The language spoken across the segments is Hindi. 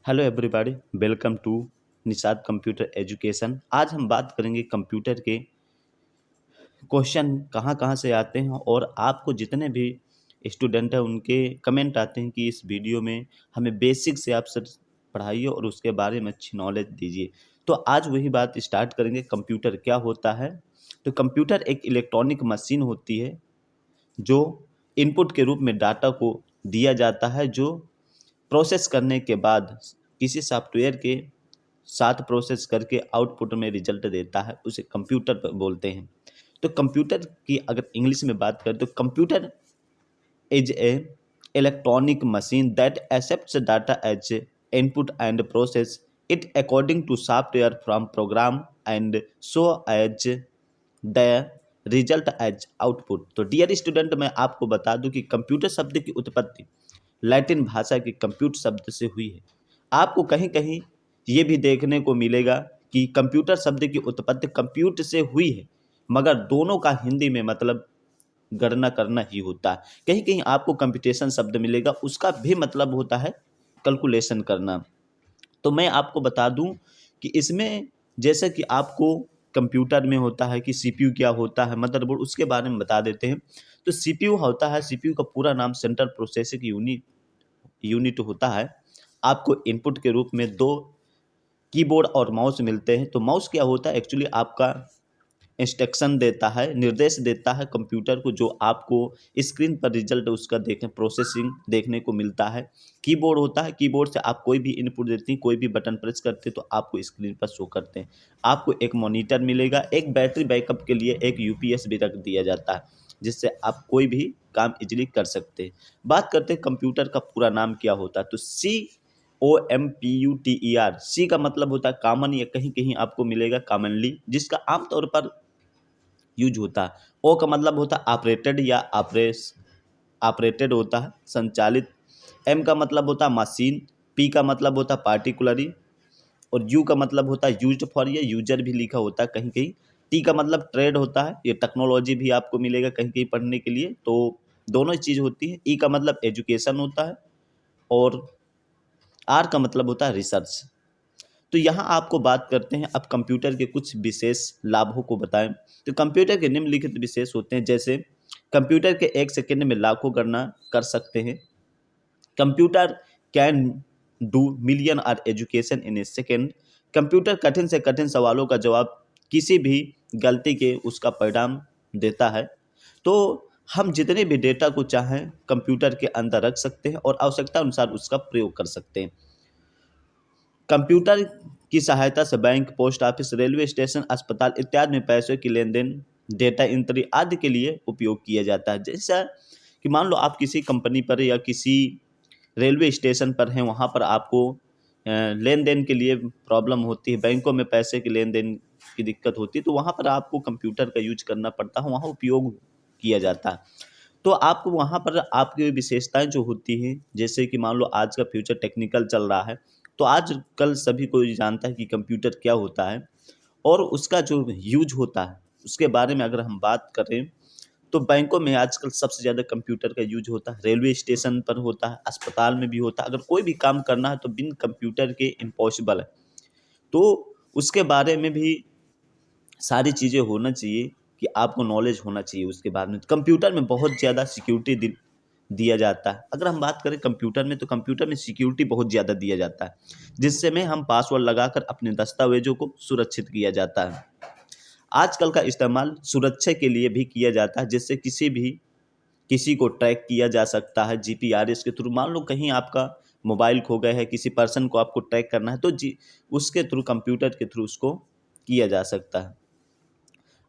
Hello everybody, welcome to Nishad computer education. आज हम बात करेंगे कंप्यूटर के क्वेश्चन कहाँ कहाँ से आते हैं और आपको जितने भी स्टूडेंट हैं उनके कमेंट आते हैं कि इस वीडियो में हमें बेसिक से आप सर पढ़ाइए और उसके बारे में अच्छी नॉलेज दीजिए। तो आज वही बात स्टार्ट करेंगे। कंप्यूटर क्या होता है? तो कंप्यूटर एक इलेक्ट्रॉनिक मशीन होती है जो इनपुट के रूप में डाटा को दिया जाता है, जो प्रोसेस करने के बाद किसी सॉफ्टवेयर के साथ प्रोसेस करके आउटपुट में रिजल्ट देता है, उसे कंप्यूटर बोलते हैं। तो कंप्यूटर की अगर इंग्लिश में बात करें तो computer is a electronic machine that accepts data as input and process it according to software from program and show as the result as output. तो डियर स्टूडेंट, मैं आपको बता दूं कि कंप्यूटर शब्द की उत्पत्ति लैटिन भाषा के कंप्यूट शब्द से हुई है। आपको कहीं कहीं ये भी देखने को मिलेगा कि कंप्यूटर शब्द की उत्पत्ति कंप्यूट से हुई है, मगर दोनों का हिंदी में मतलब गणना करना ही होता है। कहीं कहीं आपको कंप्यूटेशन शब्द मिलेगा, उसका भी मतलब होता है कैलकुलेशन करना। तो मैं आपको बता दूं कि इसमें जैसे कि आपको कंप्यूटर में होता है कि सीपीयू क्या होता है, मदरबोर्ड, उसके बारे में बता देते हैं। तो सीपीयू होता है, सीपीयू का पूरा नाम सेंट्रल प्रोसेसिंग यूनिट होता है। आपको इनपुट के रूप में दो कीबोर्ड और माउस मिलते हैं। तो माउस क्या होता है? एक्चुअली आपका इंस्ट्रक्शन देता है, निर्देश देता है कंप्यूटर को, जो आपको स्क्रीन पर रिजल्ट उसका देखने प्रोसेसिंग देखने को मिलता है। कीबोर्ड होता है, कीबोर्ड से आप कोई भी इनपुट देते हैं, कोई भी बटन प्रेस करते हैं तो आपको स्क्रीन पर शो करते हैं। आपको एक मॉनिटर मिलेगा, एक बैटरी बैकअप के लिए एक यूपीएस भी रख दिया जाता है, जिससे आप कोई भी काम इजीली कर सकते हैं। बात करते हैं कंप्यूटर का पूरा नाम क्या होता है। तो COMPUTER, सी का मतलब होता है कॉमन, या कहीं कहीं आपको मिलेगा कॉमनली, जिसका आमतौर पर यूज होता है। ओ का मतलब होता है ऑपरेटेड या ऑपरेटेड होता है, संचालित। एम का मतलब होता है मशीन। पी का मतलब होता है पार्टिकुलरली। और यू का मतलब होता है यूज्ड फॉर, या यूजर भी लिखा होता है कहीं कहीं। टी का मतलब ट्रेड होता है, ये टेक्नोलॉजी भी आपको मिलेगा कहीं कहीं पढ़ने के लिए। तो दोनों चीज़ होती है। ई का मतलब एजुकेशन होता है और आर का मतलब होता है रिसर्च। तो यहाँ आपको बात करते हैं अब कंप्यूटर के कुछ विशेष लाभों को बताएं। तो कंप्यूटर के निम्नलिखित विशेष होते हैं, जैसे कंप्यूटर के 1 सेकंड में लाखों गणना कर सकते हैं। Computer can do million or education in a second. Computer कठिन से कठिन सवालों का जवाब किसी भी गलती के उसका परिणाम देता है। तो हम जितने भी डेटा को चाहें कंप्यूटर के अंदर रख सकते हैं और आवश्यकता अनुसार उसका प्रयोग कर सकते हैं। कंप्यूटर की सहायता से bank, post office, railway station, अस्पताल इत्यादि में पैसों की लेन देन, डेटा एंट्री आदि के लिए उपयोग किया जाता है। जैसा कि मान लो आप किसी कंपनी पर या किसी रेलवे स्टेशन पर हैं, वहाँ पर आपको लेन देन के लिए प्रॉब्लम होती है, बैंकों में पैसे के लेन देन की दिक्कत होती है, तो वहाँ पर आपको कंप्यूटर का यूज करना पड़ता है, वहाँ उपयोग किया जाता है। तो आपको वहाँ पर आपकी विशेषताएं जो होती हैं, जैसे कि मान लो आज का फ्यूचर टेक्निकल चल रहा है, तो आजकल सभी कोई जानता है कि कंप्यूटर क्या होता है और उसका जो यूज होता है उसके बारे में अगर हम बात करें तो बैंकों में आजकल सबसे ज़्यादा कंप्यूटर का यूज होता है, रेलवे स्टेशन पर होता है, अस्पताल में भी होता है। अगर कोई भी काम करना है तो बिन कंप्यूटर के इम्पॉसिबल है। तो उसके बारे में भी सारी चीज़ें होना चाहिए कि आपको नॉलेज होना चाहिए उसके बारे में। कंप्यूटर में बहुत ज़्यादा सिक्योरिटी दिया जाता है। अगर हम बात करें कंप्यूटर में, तो कंप्यूटर में सिक्योरिटी बहुत ज़्यादा दिया जाता है, जिससे में हम पासवर्ड लगाकर अपने दस्तावेजों को सुरक्षित किया जाता है। आजकल का इस्तेमाल सुरक्षा के लिए भी किया जाता है, जिससे किसी को ट्रैक किया जा सकता है जीपीआरएस के थ्रू। मान लो कहीं आपका मोबाइल खो गया है, किसी पर्सन को आपको ट्रैक करना है, तो उसके थ्रू, कंप्यूटर के थ्रू उसको किया जा सकता है।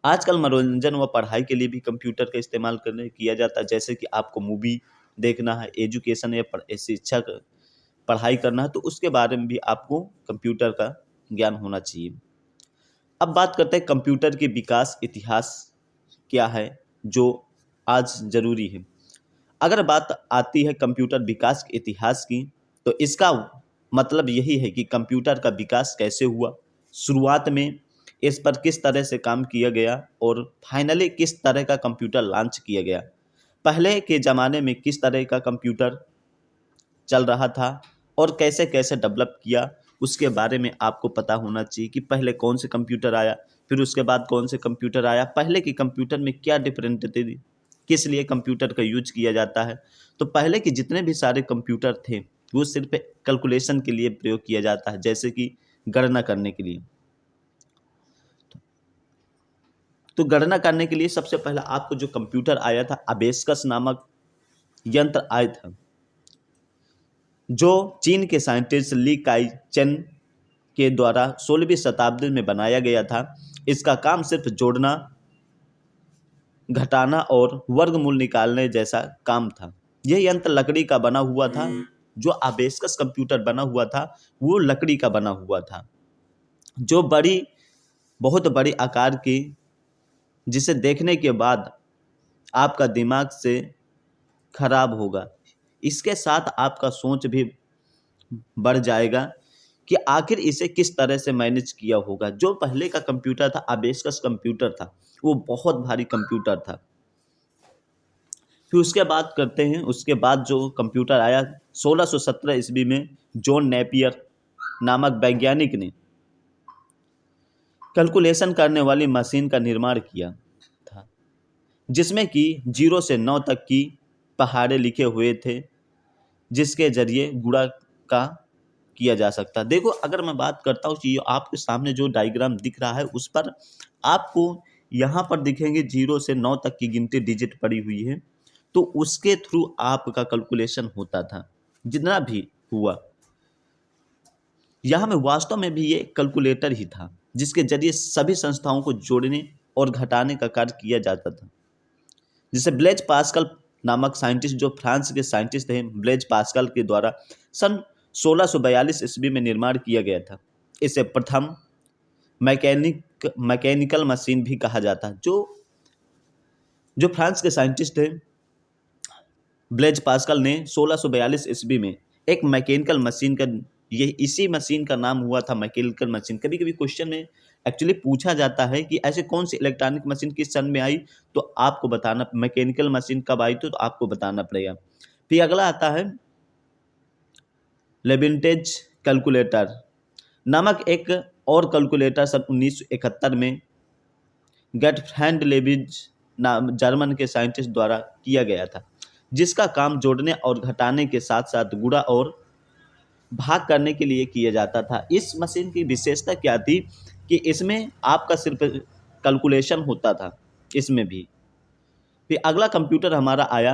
आजकल मनोरंजन व पढ़ाई के लिए भी कंप्यूटर का इस्तेमाल किया जाता है। जैसे कि आपको मूवी देखना है, एजुकेशन या शिक्षा पढ़ाई करना है, तो उसके बारे में भी आपको कंप्यूटर का ज्ञान होना चाहिए। अब बात करते हैं कंप्यूटर के विकास इतिहास क्या है जो आज ज़रूरी है। अगर बात आती है कंप्यूटर विकास के इतिहास की, तो इसका मतलब यही है कि कंप्यूटर का विकास कैसे हुआ, शुरुआत में इस पर किस तरह से काम किया गया और फाइनली किस तरह का कंप्यूटर लॉन्च किया गया। पहले के ज़माने में किस तरह का कंप्यूटर चल रहा था और कैसे कैसे डेवलप किया उसके बारे में आपको पता होना चाहिए कि पहले कौन से कंप्यूटर आया, फिर उसके बाद कौन से कंप्यूटर आया, पहले के कंप्यूटर में क्या डिफरेंट थे, किस लिए कंप्यूटर का यूज किया जाता है। तो पहले के जितने भी सारे कंप्यूटर थे वो सिर्फ कैलकुलेशन के लिए प्रयोग किया जाता है, जैसे कि गणना करने के लिए। तो गणना करने के लिए सबसे पहला आपको जो कंप्यूटर आया था, अबेस्कस नामक यंत्र आया था, जो चीन के साइंटिस्ट ली काई चेन के द्वारा 16वीं शताब्दी में बनाया गया था। इसका काम सिर्फ जोड़ना, घटाना और वर्गमूल निकालने जैसा काम था। यह यंत्र लकड़ी का बना हुआ था। जो अबेस्कस कंप्यूटर बना हुआ था वो लकड़ी का बना हुआ था, जो बहुत बड़ी आकार की, जिसे देखने के बाद आपका दिमाग से खराब होगा। इसके साथ आपका सोच भी बढ़ जाएगा कि आखिर इसे किस तरह से मैनेज किया होगा। जो पहले का कंप्यूटर था, अबेस्कस कंप्यूटर था, वो बहुत भारी कंप्यूटर था। फिर उसके बाद करते हैं, उसके बाद जो कंप्यूटर आया 1617 ईस्वी में जॉन नेपियर नामक वैज्ञानिक ने कैलकुलेशन करने वाली मशीन का निर्माण किया था, जिसमें कि 0 से 9 तक की पहाड़े लिखे हुए थे, जिसके जरिए गुणा का किया जा सकता। देखो, अगर मैं बात करता हूँ कि आपके सामने जो डायग्राम दिख रहा है उस पर आपको यहाँ पर दिखेंगे 0 से 9 तक की गिनती डिजिट पड़ी हुई है, तो उसके थ्रू आपका कैलकुलेशन होता था जितना भी हुआ। यहाँ में वास्तव में भी ये कैलकुलेटर ही था, जिसके जरिए सभी संस्थाओं को जोड़ने और घटाने का कार्य किया जाता था। जिसे ब्लेज पास्कल नामक साइंटिस्ट, जो फ्रांस के साइंटिस्ट थे, ब्लेज पास्कल के द्वारा सन 1642 ईस्वी में निर्माण किया गया था। इसे प्रथम मैकेनिकल मशीन भी कहा जाता है। जो फ्रांस के साइंटिस्ट थे ब्लेज पास्कल ने 1642 ईस्वी में एक मैकेनिकल मशीन का, ये इसी मशीन का नाम हुआ था मैकेनिकल मशीन। कभी कभी क्वेश्चन में एक्चुअली पूछा जाता है कि ऐसे कौन सी इलेक्ट्रॉनिक मशीन किस सन में आई, तो आपको बताना, मैकेनिकल मशीन कब आई तो आपको बताना पड़ेगा। फिर अगला आता है लेविंटेज कैलकुलेटर नामक एक और कैलकुलेटर सन 1971 में गेटफ्रेंड लेविज नाम जर्मन के साइंटिस्ट द्वारा किया गया था, जिसका काम जोड़ने और घटाने के साथ साथ गुणा और भाग करने के लिए किया जाता था। इस मशीन की विशेषता क्या थी कि इसमें आपका सिर्फ कैलकुलेशन होता था इसमें भी। फिर अगला कंप्यूटर हमारा आया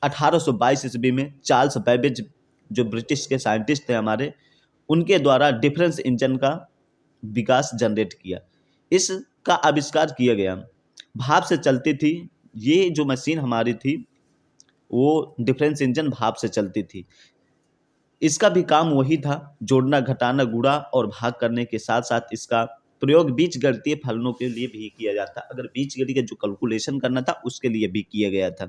1822 ईस्वी में चार्ल्स बेबेज, जो ब्रिटिश के साइंटिस्ट थे हमारे, उनके द्वारा डिफरेंस इंजन का विकास जनरेट किया। इसका आविष्कार किया गया, भाप से चलती थी। ये जो मशीन हमारी थी वो डिफरेंस इंजन भाप से चलती थी। इसका भी काम वही था, जोड़ना, घटाना, गुणा और भाग करने के साथ साथ इसका प्रयोग बीजगणितीय फलनों के लिए भी किया जाता। अगर बीजगणित का जो कैलकुलेशन करना था उसके लिए भी किया गया था।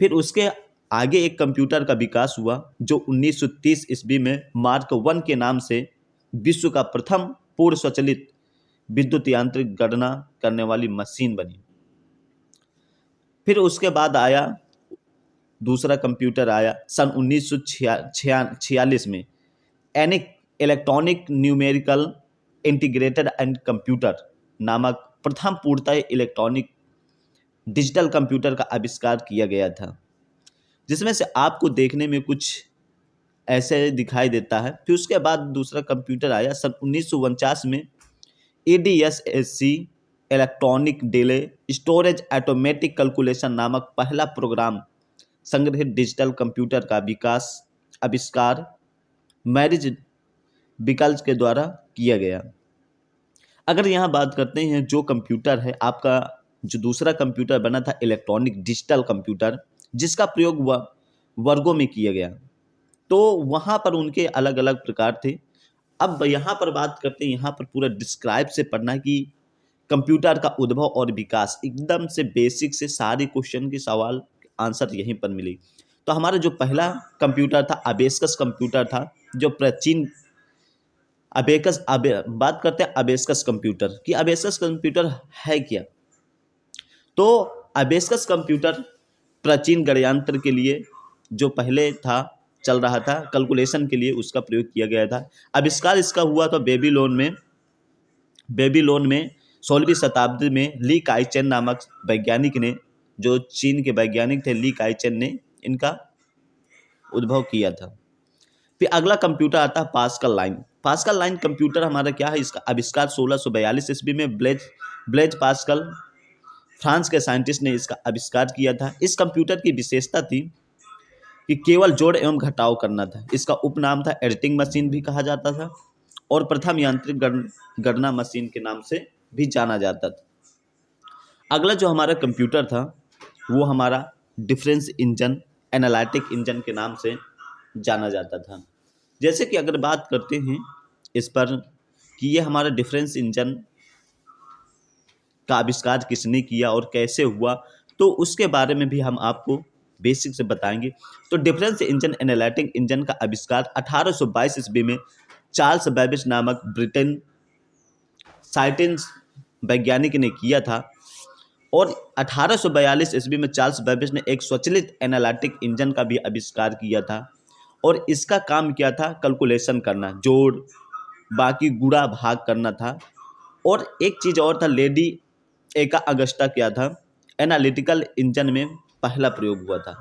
फिर उसके आगे एक कंप्यूटर का विकास हुआ जो 1930 ईस्वी में मार्क 1 के नाम से विश्व का प्रथम पूर्ण स्वचालित विद्युत यांत्रिक गणना करने वाली मशीन बनी। फिर उसके बाद आया दूसरा कंप्यूटर आया सन 1946 में ENIAC electronic numerical integrated and computer नामक प्रथम पूर्णतः इलेक्ट्रॉनिक डिजिटल कंप्यूटर का आविष्कार किया गया था, जिसमें से आपको देखने में कुछ ऐसे दिखाई देता है। फिर उसके बाद दूसरा कंप्यूटर आया सन 1949 में EDSSC electronic delay storage automatic calculation नामक पहला प्रोग्राम संग्रहित डिजिटल कंप्यूटर का आविष्कार मैरिज बिकल्स के द्वारा किया गया। अगर यहाँ बात करते हैं जो कंप्यूटर है आपका, जो दूसरा कंप्यूटर बना था इलेक्ट्रॉनिक डिजिटल कंप्यूटर, जिसका प्रयोग वर्गों में किया गया, तो वहाँ पर उनके अलग अलग प्रकार थे। अब यहाँ पर बात करते हैं, यहाँ पर पूरा डिस्क्राइब से पढ़ना कि कंप्यूटर का उद्भव और विकास, एकदम से बेसिक से सारे क्वेश्चन के सवाल आंसर यहीं पर मिली। तो हमारा जो पहला कंप्यूटर था अबेस्कस कंप्यूटर था, जो प्राचीन बात करते हैं अबेस्कस कंप्यूटर कि अबेस्कस कंप्यूटर है क्या। तो अबेस्कस कंप्यूटर प्राचीन गणितयंत्र के लिए जो पहले था चल रहा था, कैलकुलेशन के लिए उसका प्रयोग किया गया था। आविष्कार इसका हुआ था बेबीलोन में 16वीं शताब्दी में ली काइचेन नामक वैज्ञानिक ने, जो चीन के वैज्ञानिक थे, ली काइचेन ने इनका उद्भव किया था। फिर अगला कंप्यूटर आता है pascal line. Pascal line computer हमारा क्या है, इसका आविष्कार 1642 ईस्वी में ब्लेज पास्कल, फ्रांस के साइंटिस्ट ने इसका आविष्कार किया था। इस कंप्यूटर की विशेषता थी कि केवल जोड़ एवं घटाव करना था। इसका उपनाम था एडिटिंग मशीन भी कहा जाता था, और प्रथम यांत्रिक गणना मशीन के नाम से भी जाना जाता था। अगला जो हमारा कंप्यूटर था वो हमारा डिफरेंस इंजन, एनालिटिक इंजन के नाम से जाना जाता था। जैसे कि अगर बात करते हैं इस पर कि ये हमारा डिफरेंस इंजन का आविष्कार किसने किया और कैसे हुआ, तो उसके बारे में भी हम आपको बेसिक से बताएंगे। तो डिफरेंस इंजन, एनालिटिक इंजन का आविष्कार 1822 ईस्वी में चार्ल्स बेबेज नामक ब्रिटेन साइंटिस्ट वैज्ञानिक ने किया था। और 1842 ईस्वी में चार्ल्स बेबेज ने एक स्वचालित एनालिटिक इंजन का भी आविष्कार किया था, और इसका काम क्या था, कैलकुलेशन करना, जोड़ बाकी गुणा भाग करना था। और एक चीज़ और था, लेडी एका अगस्टा क्या था, एनालिटिकल इंजन में पहला प्रयोग हुआ था।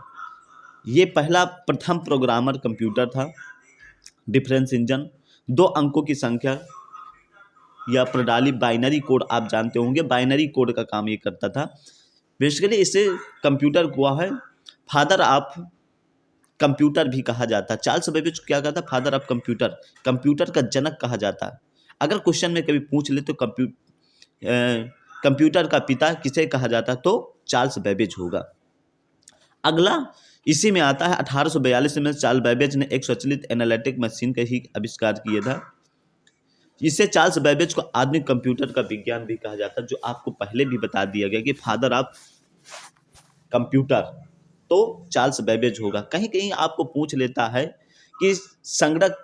ये पहला प्रथम प्रोग्रामर कंप्यूटर था। डिफरेंस इंजन 2 अंकों की संख्या या प्रणाली, बाइनरी कोड आप जानते होंगे, बाइनरी कोड का काम ये करता था। बेसिकली इसे कंप्यूटर को है फादर ऑफ कंप्यूटर भी कहा जाता है। चार्ल्स बेबेज क्या कहता, फादर ऑफ कंप्यूटर, कंप्यूटर का जनक कहा जाता है। अगर क्वेश्चन में कभी पूछ ले तो कंप्यूटर का पिता किसे कहा जाता, तो चार्ल्स बेबेज होगा। अगला इसी में आता है 1842 में चार्ल्स बेबेज ने एक स्वचालित एनालिटिक मशीन का ही आविष्कार किया था। इससे चार्ल्स बेबेज को आधुनिक कंप्यूटर का विज्ञान भी कहा जाता है, जो आपको पहले भी बता दिया गया कि फादर ऑफ कंप्यूटर तो चार्ल्स बेबेज होगा। कहीं कहीं आपको पूछ लेता है कि संगणक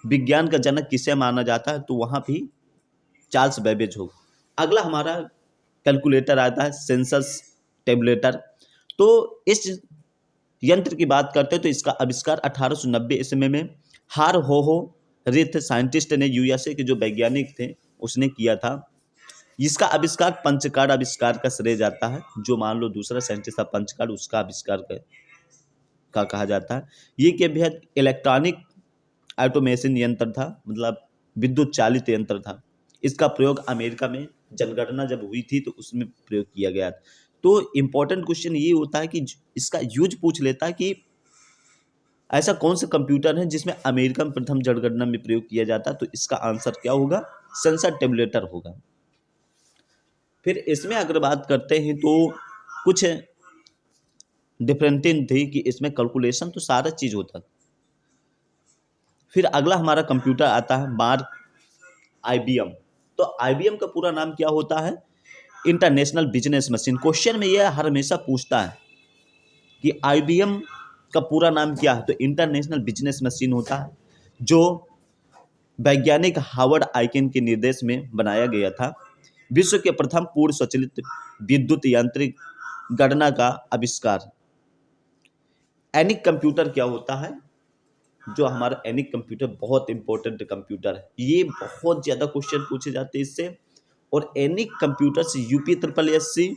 विज्ञान का जनक किसे माना जाता है, तो वहाँ भी चार्ल्स बेबेज होगा। अगला हमारा कैलकुलेटर आता है सेंसस टेबुलेटर। तो इस यंत्र की बात करते हैं तो इसका आविष्कार 1890 ईस्वी में हार हो रिथ साइंटिस्ट ने, यूएसए के जो वैज्ञानिक थे, उसने किया था। इसका आविष्कार पंचकार्ड आविष्कार का श्रेय जाता है। जो मान लो दूसरा साइंटिस्ट था पंचकार्ड, उसका आविष्कार का कहा जाता है। ये के बेहद इलेक्ट्रॉनिक ऑटोमेशन यंत्र था, मतलब विद्युत चालित यंत्र था। इसका प्रयोग अमेरिका में जनगणना जब हुई थी तो उसमें प्रयोग किया गया। तो इम्पोर्टेंट क्वेश्चन ये होता है कि इसका यूज पूछ लेता है कि ऐसा कौन सा कंप्यूटर है जिसमें अमेरिका में प्रथम जनगणना में प्रयोग किया जाता है, तो इसका आंसर क्या होगा, सेंसर टेबुलेटर होगा। फिर इसमें अगर बात करते हैं तो कुछ डिफरेंटिंग थी कि इसमें कैलकुलेशन तो सारा चीज़ होता। फिर अगला हमारा कंप्यूटर आता है मार्क IBM। तो IBM का पूरा नाम क्या होता है, इंटरनेशनल बिजनेस मशीन। क्वेश्चन में यह हमेशा पूछता है कि IBM का पूरा नाम क्या है, तो इंटरनेशनल बिजनेस मशीन होता है, जो वैज्ञानिक हार्वर्ड आइकिन के निर्देश में बनाया गया था। विश्व के प्रथम पूर्ण स्वचालित विद्युत यांत्रिक गणना का आविष्कार। एनिक कंप्यूटर क्या होता है, जो हमारा एनिक कंप्यूटर बहुत इंपॉर्टेंट कंप्यूटर है, ये बहुत ज़्यादा क्वेश्चन पूछे जाते हैं इससे। और एनिक कंप्यूटर से UPSSC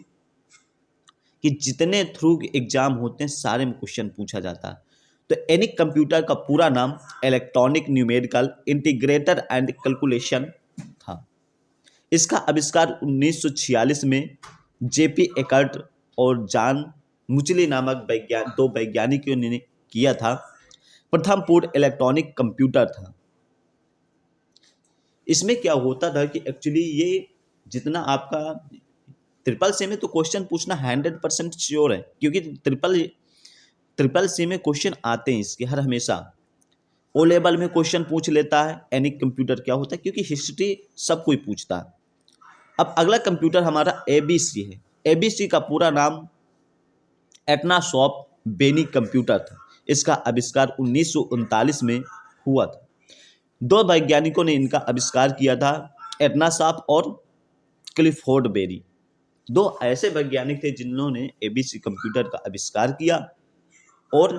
कि जितने थ्रू एग्जाम होते हैं सारे में क्वेश्चन पूछा जाता है। तो एनिक कंप्यूटर का पूरा नाम electronic numerical integrator and calculation था। इसका आविष्कार 1946 में JP एकर्ट और जॉन मुचली नामक दो वैज्ञानिकों ने किया था। प्रथम पूर्ण इलेक्ट्रॉनिक कंप्यूटर था। इसमें क्या होता था कि एक्चुअली ये जितना आपका ट्रिपल सी में तो क्वेश्चन पूछना 100% श्योर है, क्योंकि ट्रिपल सी में क्वेश्चन आते हैं इसके हर हमेशा। ओ लेवल में क्वेश्चन पूछ लेता है एनिक कंप्यूटर क्या होता है, क्योंकि हिस्ट्री सब कोई पूछता है। अब अगला कंप्यूटर हमारा ABC है। ABC का पूरा नाम एटना शॉप बेनी कंप्यूटर था। इसका आविष्कार 1939 में हुआ था। दो वैज्ञानिकों ने इनका आविष्कार किया था, एटना शॉप और क्लिफोर्ड बेरी। दो ऐसे वैज्ञानिक थे जिन्होंने ABC कंप्यूटर का आविष्कार किया और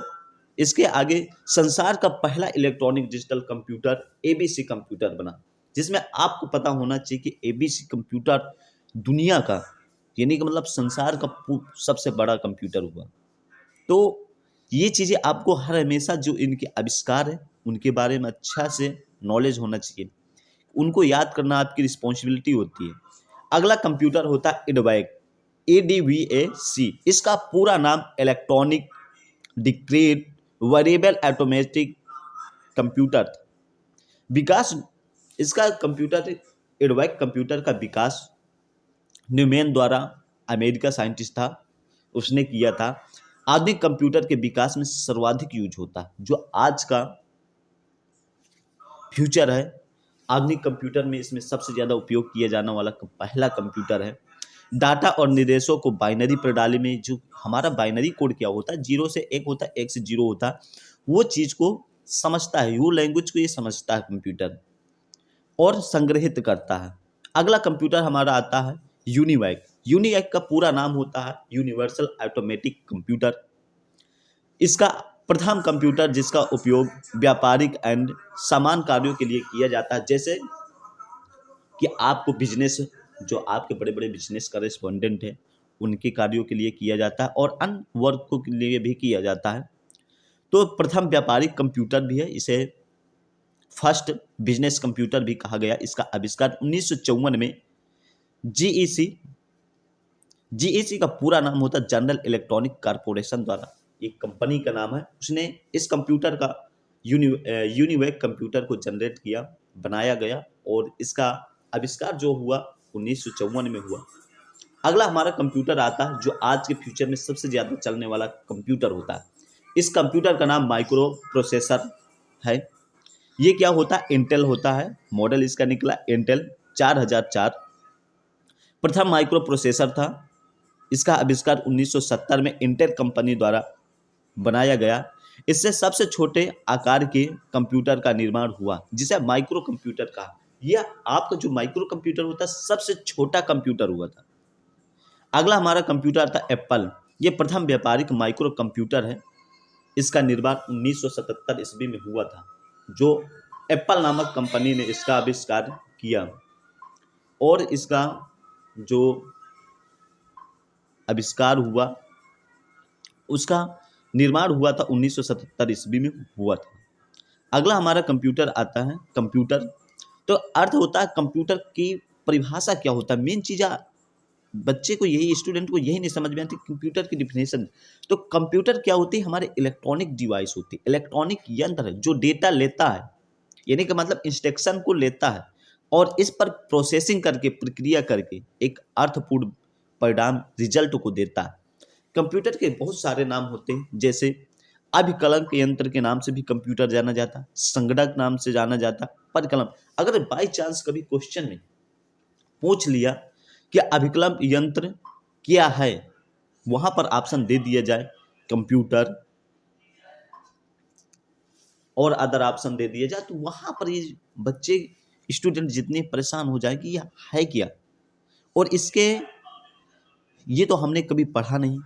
इसके आगे संसार का पहला electronic digital computer ABC computer बना, जिसमें आपको पता होना चाहिए कि एबीसी कंप्यूटर दुनिया का यानी कि मतलब संसार का सबसे बड़ा कंप्यूटर हुआ। तो ये चीज़ें आपको हर हमेशा जो इनके आविष्कार है उनके बारे में अच्छा से नॉलेज होना चाहिए, उनको याद करना आपकी रिस्पॉन्सिबिलिटी होती है। अगला कंप्यूटर होता है EDVAC, ADVAC। इसका पूरा नाम electronic discrete variable automatic computer था। विकास इसका कंप्यूटर EDVAC कंप्यूटर का विकास न्यूमैन द्वारा, अमेरिका साइंटिस्ट था, उसने किया था। आधुनिक कंप्यूटर के विकास में सर्वाधिक यूज होता है, जो आज का फ्यूचर है। आधुनिक कंप्यूटर में इसमें सबसे ज़्यादा उपयोग किया जाने वाला पहला कंप्यूटर है। डाटा और निर्देशों को बाइनरी प्रणाली में, जो हमारा बाइनरी कोड क्या होता है, 0 से 1 होता है, 1 से 0 होता है, वो चीज़ को समझता है, वो लैंग्वेज को ये समझता है कंप्यूटर और संग्रहित करता है। अगला कंप्यूटर हमारा आता है यूनिवैक। यूनिवैक का पूरा नाम होता है यूनिवर्सल ऑटोमेटिक कंप्यूटर। इसका प्रथम कंप्यूटर जिसका उपयोग व्यापारिक एंड समान कार्यों के लिए किया जाता है, जैसे कि आपको बिजनेस, जो आपके बड़े बड़े बिजनेस करेस्पॉन्डेंट हैं उनके कार्यों के लिए किया जाता है और अन्य वर्कों के लिए भी किया जाता है। तो प्रथम व्यापारिक कंप्यूटर भी है, इसे फर्स्ट बिजनेस कंप्यूटर भी कहा गया। इसका आविष्कार 1954 में जीईसी का पूरा नाम होता है जनरल इलेक्ट्रॉनिक कॉर्पोरेशन द्वारा, एक कंपनी का नाम है, उसने इस कंप्यूटर का यूनिवैक कंप्यूटर को जनरेट किया, बनाया गया और इसका आविष्कार जो हुआ 1954 में हुआ। अगला हमारा कंप्यूटर आता है जो आज के फ्यूचर में सबसे ज़्यादा चलने वाला कंप्यूटर होता है। इस कंप्यूटर का नाम माइक्रो प्रोसेसर है। ये क्या होता है, इंटेल होता है, मॉडल इसका निकला इंटेल 4004, प्रथम माइक्रो प्रोसेसर था। इसका आविष्कार 1970 में इंटेल कंपनी द्वारा बनाया गया। इससे सबसे छोटे आकार के कंप्यूटर का निर्माण हुआ, जिसे माइक्रो कंप्यूटर कहा। यह आपका जो माइक्रो कंप्यूटर होता है सबसे छोटा कंप्यूटर हुआ था। अगला हमारा कंप्यूटर था एप्पल। ये प्रथम व्यापारिक माइक्रो कंप्यूटर है। इसका निर्माण 1977 ईस्वी में हुआ था, जो एप्पल नामक कंपनी ने इसका आविष्कार किया और इसका जो आविष्कार हुआ उसका निर्माण हुआ था 1977 ईस्वी में हुआ था। अगला हमारा कंप्यूटर आता है कंप्यूटर। तो अर्थ होता है कंप्यूटर की परिभाषा क्या होता है, मेन चीज़ बच्चे को यही, स्टूडेंट को यही नहीं समझ में आती कंप्यूटर की डिफिनेशन। तो कंप्यूटर क्या होती है, हमारे इलेक्ट्रॉनिक डिवाइस होती है, इलेक्ट्रॉनिक यंत्र है जो डेटा लेता है, यानी कि मतलब इंस्ट्रक्शन को लेता है और इस पर प्रोसेसिंग करके, प्रक्रिया करके एक अर्थपूर्ण परिणाम रिजल्ट को देता है। कंप्यूटर के बहुत सारे नाम होते हैं, जैसे अभिकलन यंत्र के नाम से भी कंप्यूटर जाना जाता है, संगणक नाम से जाना जाता है, परिकलन। अगर बाई चांस कभी क्वेश्चन में पूछ लिया कि अभिकलन यंत्र क्या है, वहां पर ऑप्शन दे दिया जाए कंप्यूटर और अदर ऑप्शन दे दिया जाए, तो वहां पर ये बच्चे स्टूडेंट जितने परेशान हो जाए कि यह है क्या, और इसके ये तो हमने कभी पढ़ा नहीं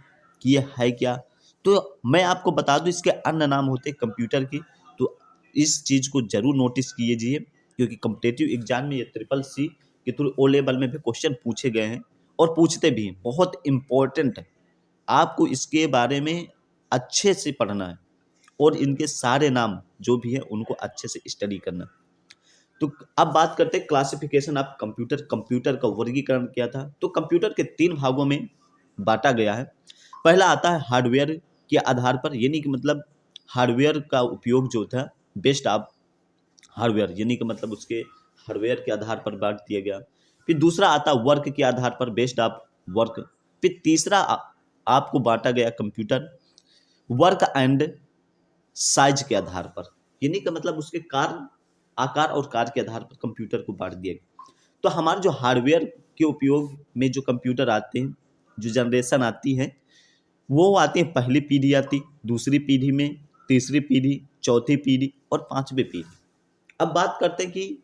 कि यह है क्या। तो मैं आपको बता दूं इसके अन्य नाम होते कंप्यूटर के, तो इस चीज़ को जरूर नोटिस कीजिए, क्योंकि कॉम्पिटिटिव एग्जाम में ये CCC के थ्रू ओ लेवल में भी क्वेश्चन पूछे गए हैं और पूछते भी हैं। बहुत इम्पोर्टेंट है, आपको इसके बारे में अच्छे से पढ़ना है और इनके सारे नाम जो भी है उनको अच्छे से स्टडी करना। तो अब बात करते हैं क्लासिफिकेशन ऑफ कंप्यूटर। कंप्यूटर का वर्गीकरण क्या था, तो कंप्यूटर के 3 भागों में बांटा गया है। पहला आता है हार्डवेयर के आधार पर, यानी कि मतलब हार्डवेयर का उपयोग जो था बेस्ड ऑफ हार्डवेयर, यानी कि मतलब उसके हार्डवेयर के आधार पर बांट दिया गया। फिर दूसरा आता है वर्क के आधार पर, बेस्ड ऑफ वर्क। फिर तीसरा आपको बांटा गया कंप्यूटर वर्क एंड साइज के आधार पर, यानी कि मतलब उसके आकार और कार्य के आधार पर कंप्यूटर को बांट दिया गया। तो हमारे जो हार्डवेयर के उपयोग में जो कंप्यूटर आते हैं, जो जनरेशन आती है, वो आती है पहली पीढ़ी आती, दूसरी पीढ़ी में, तीसरी पीढ़ी, चौथी पीढ़ी और 5वीं पीढ़ी। अब बात करते हैं कि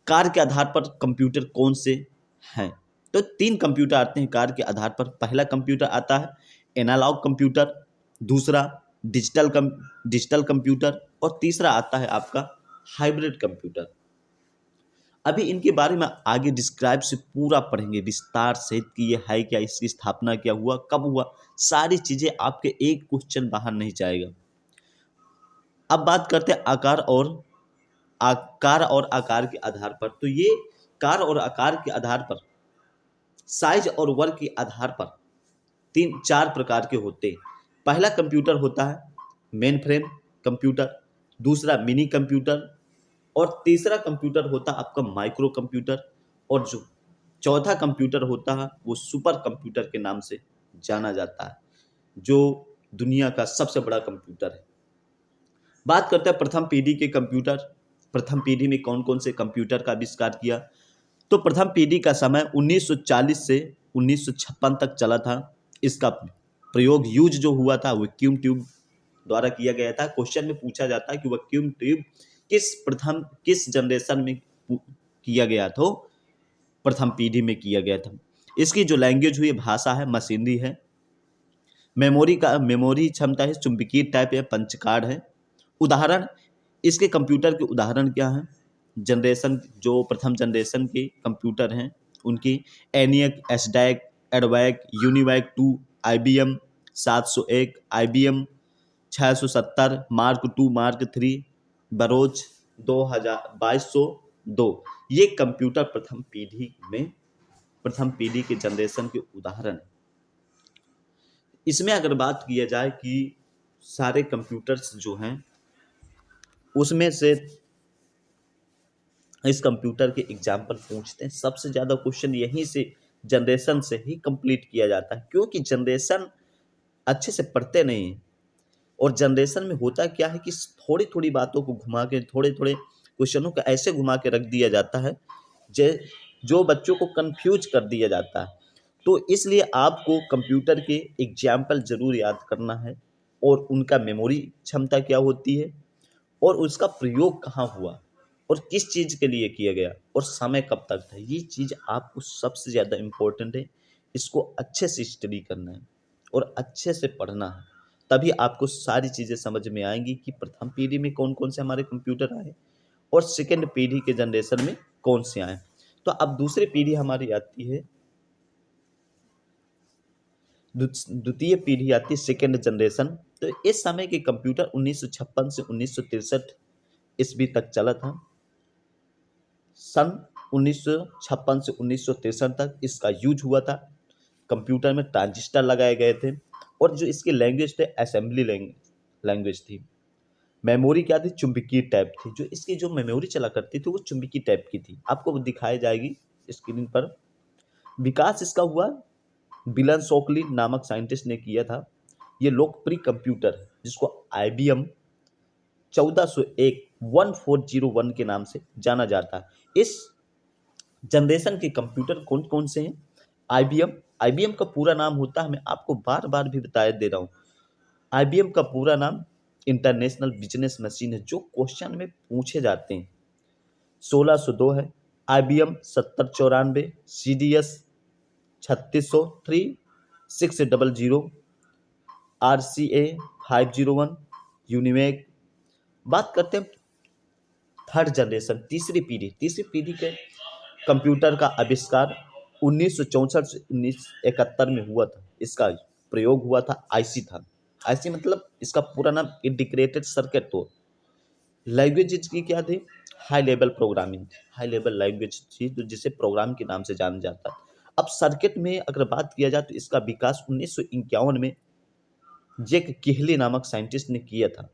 कार्य के आधार पर कंप्यूटर कौन से हैं। तो 3 कंप्यूटर आते हैं कार्य के आधार पर। पहला कंप्यूटर आता है एनालॉग कंप्यूटर, दूसरा डिजिटल कंप्यूटर, और तीसरा आता है आपका हाइब्रिड कंप्यूटर। अभी इनके बारे में आगे डिस्क्राइब से पूरा पढ़ेंगे विस्तार से कि ये है क्या, इसकी स्थापना क्या हुआ, कब हुआ, सारी चीज़ें आपके एक क्वेश्चन बाहर नहीं जाएगा। अब बात करते हैं आकार के आधार पर। तो ये कार और आकार के आधार पर, साइज और वर्क के आधार पर 3-4 प्रकार के होते हैं। पहला कंप्यूटर होता है मेन फ्रेम कंप्यूटर, दूसरा मिनी कंप्यूटर, और तीसरा कंप्यूटर होता है आपका माइक्रो कंप्यूटर, और जो चौथा कंप्यूटर होता है वो सुपर कंप्यूटर के नाम से जाना जाता है, जो दुनिया का सबसे बड़ा कंप्यूटर है। बात करते हैं प्रथम पीढ़ी के कंप्यूटर। प्रथम पीढ़ी में कौन कौन से कंप्यूटर का आविष्कार किया? तो प्रथम पीढ़ी का समय 1940 से 1956 तक चला था। इसका प्रयोग यूज जो हुआ था वैक्यूम ट्यूब द्वारा किया गया था। क्वेश्चन में पूछा जाता है कि वैक्यूम ट्यूब किस जनरेशन में किया गया था? प्रथम पीढ़ी में किया गया था। इसकी जो लैंग्वेज हुई भाषा है मशीनरी है। मेमोरी क्षमता है चुंबकीय टाइप या पंचकार्ड है। उदाहरण, इसके कंप्यूटर के उदाहरण क्या हैं? जनरेशन जो प्रथम जनरेशन के कंप्यूटर हैं उनकी एनियक, एसडैक, EDVAC, UNIVAC 2, IBM 701, IBM 670, Mark 2, Mark 3, Burroughs 2202। ये कंप्यूटर प्रथम पीढ़ी के जनरेशन के उदाहरण है। इसमें अगर बात किया जाए कि सारे कंप्यूटर्स जो हैं उसमें से इस कंप्यूटर के एग्जाम्पल पूछते हैं। सबसे ज़्यादा क्वेश्चन यहीं से जनरेशन से ही कंप्लीट किया जाता है, क्योंकि जनरेशन अच्छे से पढ़ते नहीं हैं। और जनरेशन में होता क्या है कि थोड़ी थोड़ी बातों को घुमा के, थोड़े थोड़े क्वेश्चनों को ऐसे घुमा के रख दिया जाता है जो बच्चों को कंफ्यूज कर दिया जाता है। तो इसलिए आपको कंप्यूटर के एग्जाम्पल जरूर याद करना है, और उनका मेमोरी क्षमता क्या होती है, और उसका प्रयोग कहाँ हुआ, और किस चीज़ के लिए किया गया, और समय कब तक था। ये चीज़ आपको सबसे ज़्यादा इम्पोर्टेंट है। इसको अच्छे से स्टडी करना है और अच्छे से पढ़ना है, तभी आपको सारी चीज़ें समझ में आएंगी कि प्रथम पीढ़ी में कौन कौन से हमारे कंप्यूटर आए और सेकेंड पीढ़ी के जनरेशन में कौन से आए। तो अब दूसरी पीढ़ी हमारी आती है, द्वितीय पीढ़ी आती है सेकेंड जनरेशन। तो इस समय के कंप्यूटर 1956 से 1963 ईस्वी तक चला था। सन 1956 से 1963 तक इसका यूज हुआ था। कंप्यूटर में ट्रांजिस्टर लगाए गए थे, और जो इसकी लैंग्वेज थे असेंबली लैंग्वेज थी। मेमोरी क्या थी? चुंबकीय टाइप थी। जो इसकी जो मेमोरी चला करती थी वो चुंबकीय टाइप की थी। आपको वो दिखाई जाएगी स्क्रीन पर। विकास इसका हुआ विलन शॉकली नामक साइंटिस्ट ने किया था। ये लोकप्रिय कंप्यूटर जिसको IBM 1401 के नाम से जाना जाता है। इस जनरेशन के कंप्यूटर कौन कौन से हैं? IBM का पूरा नाम होता है, मैं आपको बार बार भी बताया दे रहा हूँ, IBM का पूरा नाम इंटरनेशनल बिजनेस मशीन है, जो क्वेश्चन में पूछे जाते हैं। 1602 है। IBM 7094, CDS 3603, 600, RCA 501, UNIVAC. बात करते हैं थर्ड जनरेशन, तीसरी पीढ़ी के कंप्यूटर का आविष्कार 1964 से 1971 में हुआ था। इसका प्रयोग हुआ था आईसी था। आईसी मतलब इसका पूरा नाम इंटीग्रेटेड सर्किट। तो लैंग्वेज इसकी क्या थी? High level programming, high level language थी, तो जिसे प्रोग्राम के नाम से जाना जाता है। अब सर्किट में अगर बात किया जाए तो इसका विकास 1951 में जैक किहले नामक साइंटिस्ट ने किया था।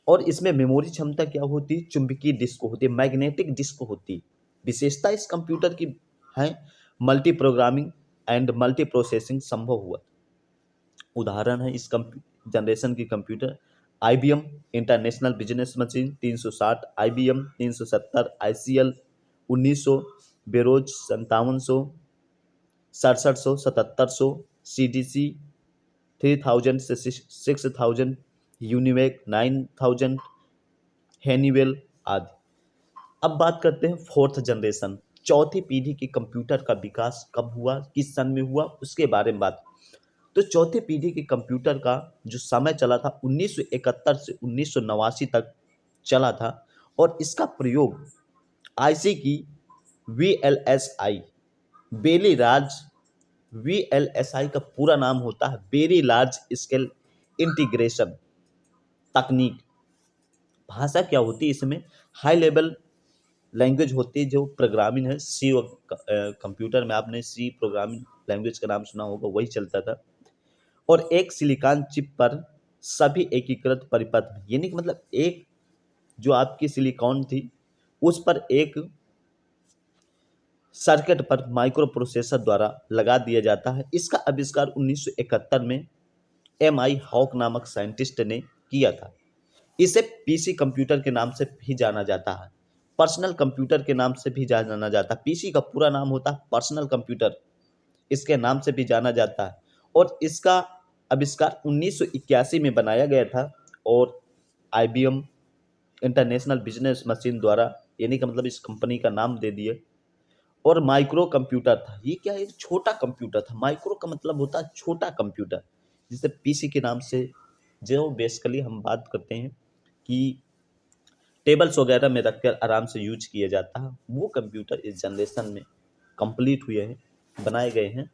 और इसमें मेमोरी क्षमता क्या होती? चुंबकीय डिस्क होती है, मैग्नेटिक डिस्क होती। विशेषता इस कंप्यूटर की है multi programming and multi processing संभव हुआ। उदाहरण है इस जनरेशन की computer IBM international business machine 360, IBM 370, ICL 1900, bureaus 5700, 6700, 7700, CDC 3000 से 6000, यूनिवेक 9000, हैनीवेल आदि। अब बात करते हैं फोर्थ जनरेशन, चौथी पीढ़ी के कंप्यूटर का विकास कब हुआ, किस सन में हुआ, उसके बारे में बात। तो चौथे पीढ़ी के कंप्यूटर का जो समय चला था 1971 से 1989 तक चला था, और इसका प्रयोग आईसी की वीएलएसआई वेरी लार्ज वीएलएसआई का पूरा नाम होता है वेरी लार्ज स्केल इंटीग्रेशन तकनीक। भाषा क्या होती है इसमें? हाई लेवल लैंग्वेज होती है जो प्रोग्रामिंग है। सी और कंप्यूटर में आपने सी प्रोग्रामिंग लैंग्वेज का नाम सुना होगा, वही चलता था। और एक सिलिकॉन चिप पर सभी एकीकृत परिपथ में, यानी कि मतलब एक जो आपकी सिलिकॉन थी उस पर एक सर्किट पर माइक्रो प्रोसेसर द्वारा लगा दिया जाता है। इसका आविष्कार 1971 में एम.आई. हॉक नामक साइंटिस्ट ने किया था। इसे पीसी कंप्यूटर के नाम से भी जाना जाता है, पर्सनल कंप्यूटर के नाम से भी जाना जाता है। पीसी का पूरा नाम होता है पर्सनल कंप्यूटर, इसके नाम से भी जाना जाता है। और इसका आविष्कार 1981 में बनाया गया था, और आईबीएम इंटरनेशनल बिजनेस मशीन द्वारा, यानी कि मतलब इस कंपनी का नाम दे दिए। और माइक्रो कंप्यूटर था, ये क्या है? एक छोटा कंप्यूटर था। माइक्रो का मतलब होता है छोटा कंप्यूटर, जिसे पीसी के नाम से जो बेसिकली हम बात करते हैं कि टेबल्स वगैरह में रखकर आराम से यूज किया जाता है, वो कंप्यूटर इस जनरेशन में कंप्लीट हुए हैं, बनाए गए हैं।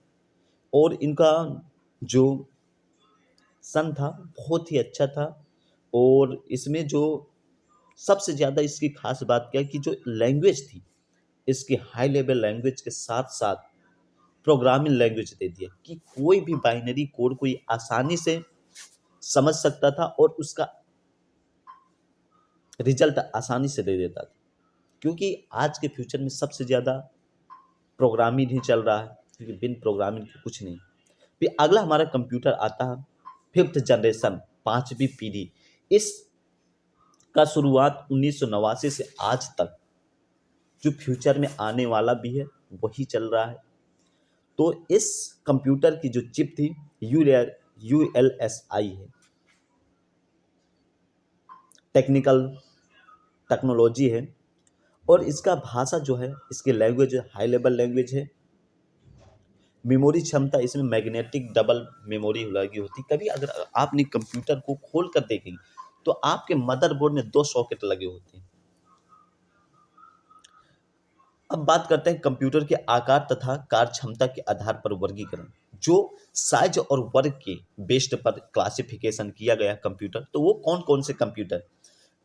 और इनका जो सन था बहुत ही अच्छा था। और इसमें जो सबसे ज़्यादा इसकी खास बात क्या है कि जो लैंग्वेज थी, इसकी हाई लेवल लैंग्वेज के साथ साथ प्रोग्रामिंग लैंग्वेज दे दिया कि कोई भी बाइनरी कोड कोई आसानी से समझ सकता था और उसका रिजल्ट आसानी से दे देता था। क्योंकि आज के फ्यूचर में सबसे ज़्यादा प्रोग्रामिंग ही चल रहा है, क्योंकि बिन प्रोग्रामिंग के कुछ नहीं। फिर अगला हमारा कंप्यूटर आता है 5th जनरेशन, 5वीं पीढ़ी। इस का शुरुआत 1989 से आज तक जो फ्यूचर में आने वाला भी है वही चल रहा है। तो इस कंप्यूटर की जो चिप थी यूएलएसआई है, टेक्नोलॉजी है। और इसका भाषा जो है, इसकी लैंग्वेज हाई लेवल लैंग्वेज है। मेमोरी क्षमता इसमें मैग्नेटिक डबल मेमोरी लगी होती। कभी अगर आपने कंप्यूटर को खोल कर देखेंगे तो आपके मदरबोर्ड में 2 सॉकेट लगे होते हैं। अब बात करते हैं कंप्यूटर के आकार तथा कार्य क्षमता के आधार पर वर्गीकरण। जो साइज और वर्ग के बेस्ड पर क्लासिफिकेशन किया गया कंप्यूटर, तो वो कौन कौन से कंप्यूटर?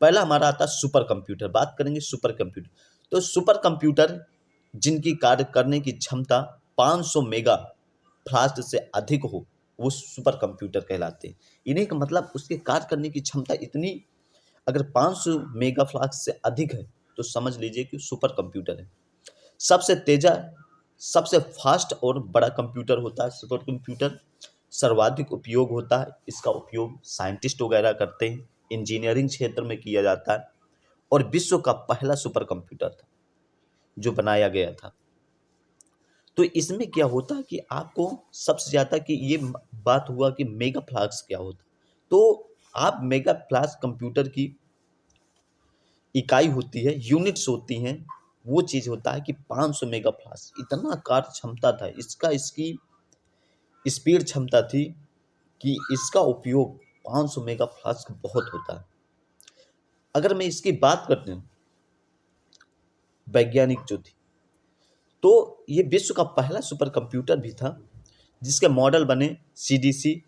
पहला हमारा आता है सुपर कंप्यूटर। बात करेंगे सुपर कंप्यूटर, तो सुपर कंप्यूटर जिनकी कार्य करने की क्षमता 500 मेगा फ्लास्ट से अधिक हो, वो सुपर कंप्यूटर कहलाते हैं। इन्हें का मतलब उसके कार्य करने की क्षमता इतनी, अगर 500 मेगा फ्लास्ट से अधिक है तो समझ लीजिए कि सुपर कंप्यूटर है। सबसे तेजा, सबसे फास्ट और बड़ा कंप्यूटर होता है सुपर कंप्यूटर। सर्वाधिक उपयोग होता है, इसका उपयोग साइंटिस्ट वगैरह करते हैं, इंजीनियरिंग क्षेत्र में किया जाता है। और विश्व का पहला सुपर कंप्यूटर था जो बनाया गया था। तो इसमें क्या होता है कि आपको सबसे ज़्यादा कि ये बात हुआ कि मेगा फ्लास्क क्या होता, तो आप मेगा फ्लास्क कंप्यूटर की इकाई होती है, यूनिट्स होती हैं, वो चीज़ होता है कि 500 मेगा फ्लास्क इतना कार्य क्षमता था इसका, इसकी स्पीड क्षमता थी कि इसका उपयोग 500 मेगा फ्लास्क बहुत होता है। अगर मैं इसकी बात करते हैं वैज्ञानिक जो थी, तो ये विश्व का पहला सुपर कंप्यूटर भी था जिसके मॉडल बने CDC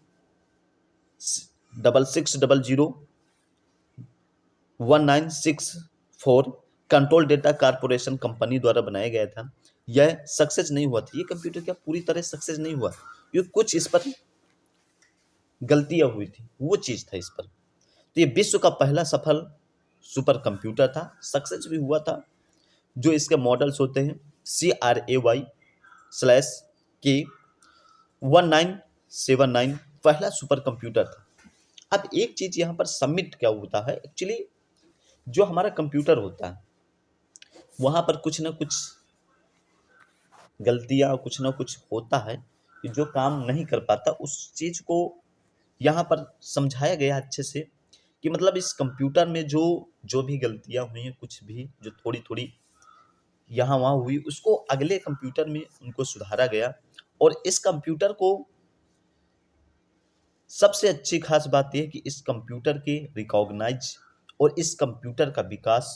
66001964 control data corporation company द्वारा बनाया गया था। यह सक्सेस नहीं हुआ था, ये कंप्यूटर क्या पूरी तरह सक्सेस नहीं हुआ, क्योंकि कुछ इस पर गलतियां हुई थी, वो चीज़ था इस पर। तो ये विश्व का पहला सफल सुपर कंप्यूटर था, सक्सेस भी हुआ था। जो इसके मॉडल्स होते हैं CRAY/K1979 पहला सुपर कंप्यूटर था। अब एक चीज़ यहाँ पर सबमिट क्या होता है, एक्चुअली जो हमारा कंप्यूटर होता है वहाँ पर कुछ ना कुछ गलतियाँ, कुछ ना कुछ होता है कि जो काम नहीं कर पाता, उस चीज़ को यहाँ पर समझाया गया अच्छे से कि मतलब इस कंप्यूटर में जो भी गलतियाँ हुई हैं, कुछ भी जो थोड़ी थोड़ी यहाँ वहाँ हुई, उसको अगले कंप्यूटर में उनको सुधारा गया। और इस कंप्यूटर को सबसे अच्छी खास बात यह है कि इस कंप्यूटर के रिकॉग्नाइज और इस कंप्यूटर का विकास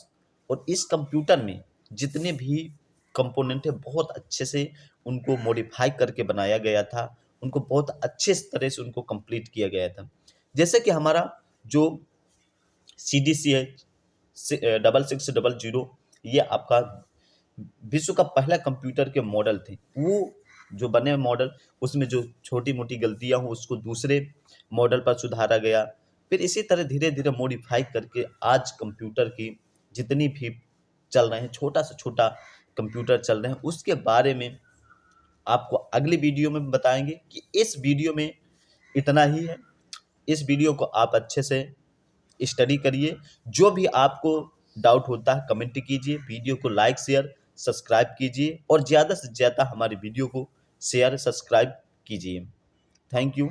और इस कंप्यूटर में जितने भी कंपोनेंट है बहुत अच्छे से उनको मॉडिफाई करके बनाया गया था, उनको बहुत अच्छे तरह से उनको कंप्लीट किया गया था। जैसे कि हमारा जो CDC है 6600, ये आपका विश्व का पहला कंप्यूटर के मॉडल थे। वो जो बने मॉडल उसमें जो छोटी मोटी गलतियां हो उसको दूसरे मॉडल पर सुधारा गया। फिर इसी तरह धीरे धीरे मॉडिफाई करके आज कंप्यूटर की जितनी भी चल रहे हैं, छोटा से छोटा कंप्यूटर चल रहे हैं, उसके बारे में आपको अगली वीडियो में बताएंगे। कि इस वीडियो में इतना ही है। इस वीडियो को आप अच्छे से स्टडी करिए। जो भी आपको डाउट होता है कमेंट कीजिए, वीडियो को लाइक शेयर सब्सक्राइब कीजिए और ज़्यादा से ज़्यादा हमारे वीडियो को शेयर सब्सक्राइब कीजिए। Thank you.